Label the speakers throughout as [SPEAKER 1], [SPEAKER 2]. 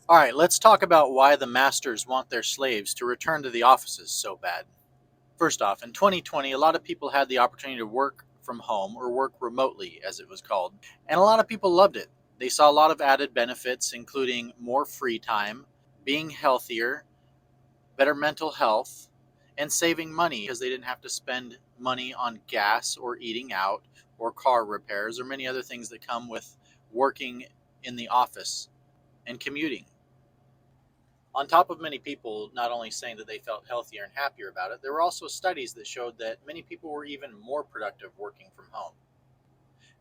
[SPEAKER 1] All right, let's talk about why the masters want their slaves to return to the offices so bad. First off, in 2020, a lot of people had the opportunity to work from home or work remotely, as it was called, and a lot of people loved it. They saw a lot of added benefits, including more free time, being healthier, better mental health, and saving money because they didn't have to spend money on gas or eating out or car repairs or many other things that come with working in the office and commuting. On top of many people not only saying that they felt healthier and happier about it, there were also studies that showed that many people were even more productive working from home.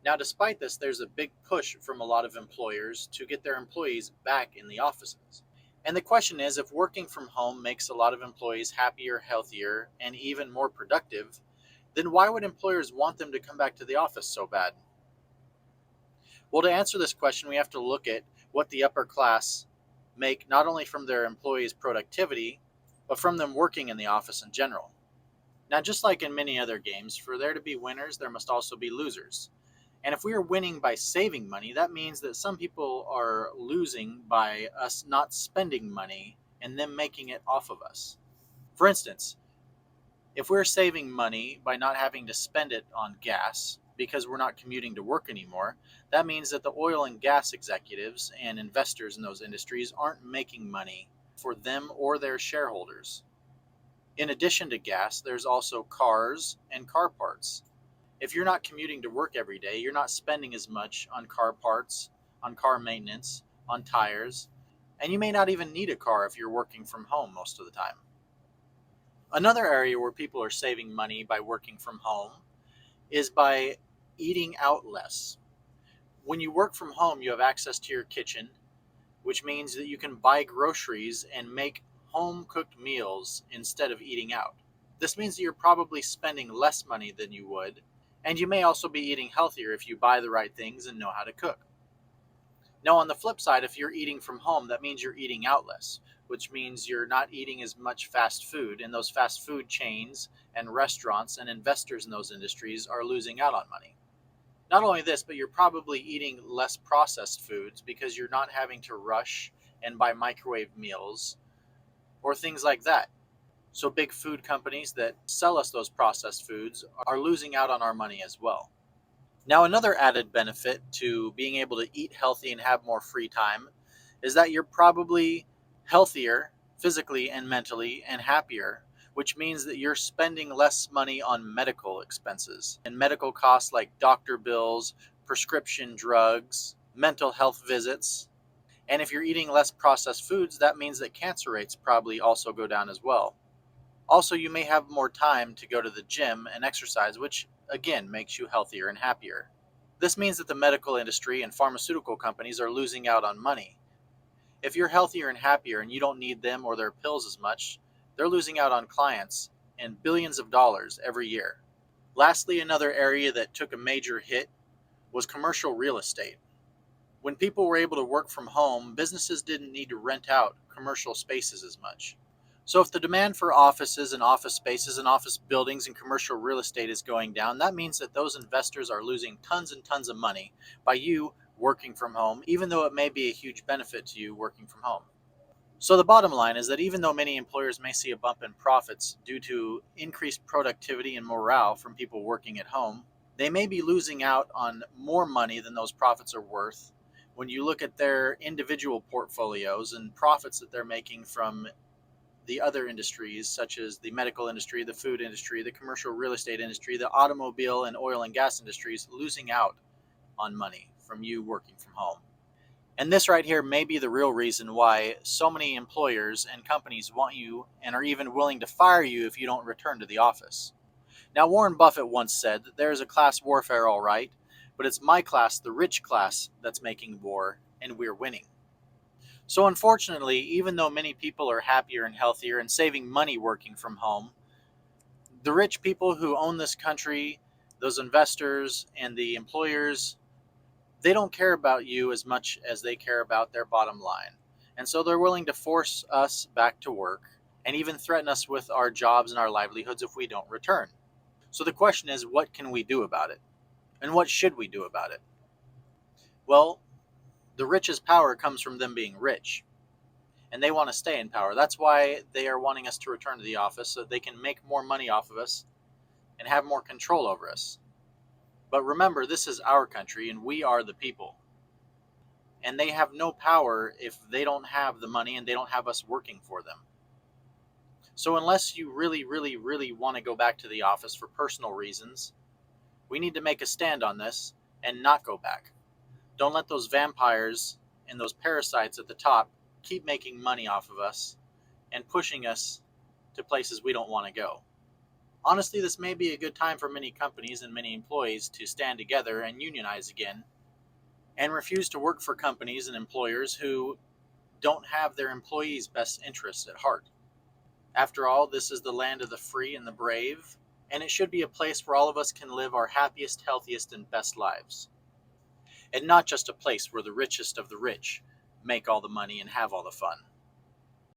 [SPEAKER 1] Now, despite this, there's a big push from a lot of employers to get their employees back in the offices. And the question is, if working from home makes a lot of employees happier, healthier, and even more productive, then why would employers want them to come back to the office so bad? Well, to answer this question, we have to look at what the upper class make not only from their employees' productivity, but from them working in the office in general. Now, just like in many other games, for there to be winners, there must also be losers. And if we are winning by saving money, that means that some people are losing by us not spending money and them making it off of us. For instance, if we're saving money by not having to spend it on gas because we're not commuting to work anymore, that means that the oil and gas executives and investors in those industries aren't making money for them or their shareholders. In addition to gas, there's also cars and car parts. If you're not commuting to work every day, you're not spending as much on car parts, on car maintenance, on tires, and you may not even need a car if you're working from home most of the time. Another area where people are saving money by working from home is by eating out less. When you work from home, you have access to your kitchen, which means that you can buy groceries and make home cooked meals instead of eating out. This means that you're probably spending less money than you would, and you may also be eating healthier if you buy the right things and know how to cook. Now, on the flip side, if you're eating from home, that means you're eating out less, which means you're not eating as much fast food, and those fast food chains and restaurants and investors in those industries are losing out on money. Not only this, but you're probably eating less processed foods because you're not having to rush and buy microwave meals or things like that. So, big food companies that sell us those processed foods are losing out on our money as well. Now, another added benefit to being able to eat healthy and have more free time is that you're probably healthier physically and mentally and happier, which means that you're spending less money on medical expenses and medical costs like doctor bills, prescription drugs, mental health visits. And if you're eating less processed foods, that means that cancer rates probably also go down as well. Also, you may have more time to go to the gym and exercise, which again makes you healthier and happier. This means that the medical industry and pharmaceutical companies are losing out on money. If you're healthier and happier and you don't need them or their pills as much, they're losing out on clients and billions of dollars every year. Lastly, another area that took a major hit was commercial real estate. When people were able to work from home, businesses didn't need to rent out commercial spaces as much. So, if the demand for offices and office spaces and office buildings and commercial real estate is going down, that means that those investors are losing tons and tons of money by you working from home, even though it may be a huge benefit to you working from home. So, the bottom line is that even though many employers may see a bump in profits due to increased productivity and morale from people working at home, they may be losing out on more money than those profits are worth when you look at their individual portfolios and profits that they're making from the other industries, such as the medical industry, the food industry, the commercial real estate industry, the automobile and oil and gas industries, losing out on money from you working from home. And this right here may be the real reason why so many employers and companies want you and are even willing to fire you if you don't return to the office. Now, Warren Buffett once said that there is a class warfare, all right, but it's my class, the rich class, that's making war, and we're winning. So, unfortunately, even though many people are happier and healthier and saving money working from home, the rich people who own this country, those investors and the employers, they don't care about you as much as they care about their bottom line. And so they're willing to force us back to work and even threaten us with our jobs and our livelihoods if we don't return. So the question is, what can we do about it? And what should we do about it? Well, the rich's power comes from them being rich. and they want to stay in power. That's why they are wanting us to return to the office, so they can make more money off of us and have more control over us. But remember, this is our country, and we are the people. And they have no power if they don't have the money and they don't have us working for them. So unless you really, really, really want to go back to the office for personal reasons, we need to make a stand on this and not go back. Don't let those vampires and those parasites at the top keep making money off of us and pushing us to places we don't want to go. Honestly, this may be a good time for many companies and many employees to stand together and unionize again and refuse to work for companies and employers who don't have their employees' best interests at heart. After all, this is the land of the free and the brave, and it should be a place where all of us can live our happiest, healthiest, and best lives. And not just a place where the richest of the rich make all the money and have all the fun.